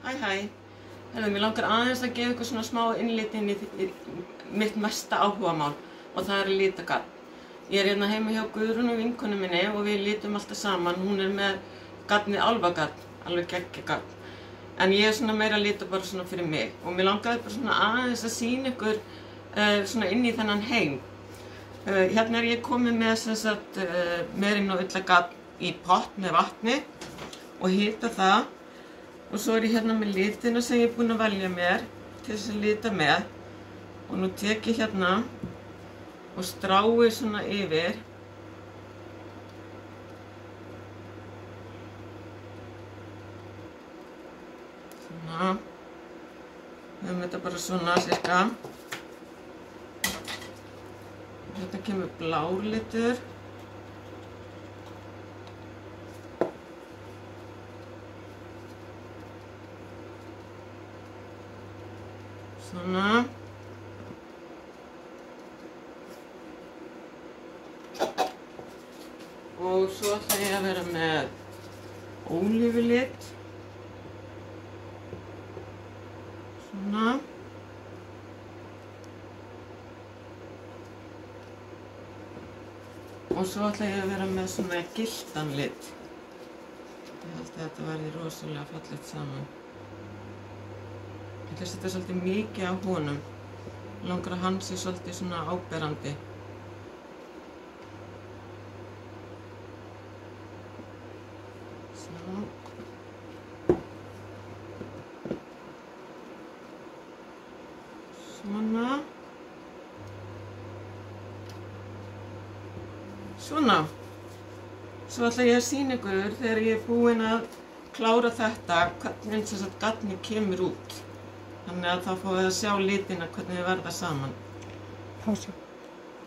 Hæ. Mér langar aðeins að gefa ykkur svona smá innlit inn í mitt mesta áhugamál og það er litagarn. Ég er hérna heima hjá Guðrúnu vinkonu minni og við litum alltaf saman. Hún er með garnið álfagarn, alveg geggjagarn. En ég er svona meira að lita bara svona fyrir mig og mér langaði bara svona aðeins að sýna ykkur svona inn í þennan heim. Hérna er ég komið með sem sagt merinn og ullagarn í pott með vatni og hita það. Og svo er ég hérna með litina sem ég er búin að velja mér til þess að lita með. Og nú tek ég hérna og strái svona yfir. Svona. Höfum þetta bara svona cirka. Hérna kemur blár litur. Svona. Og svo ætla ég að vera með ólífulit. Svona. Og svo ætla ég að vera með svona gylltan lit. Ég held að þetta verði rosalega fallegt saman. Ég ætla að setja svolítið mikið á honum. Mig langar að hann sé svolítið svona áberandi. Svo. Svona. Svona. Svo ætla ég að sýna ykkur þegar ég er búin að klára þetta hvernig sem sagt garnið kemur út. Þannig að þá fáið að sjá litina hvernig þau verða saman. Pásu.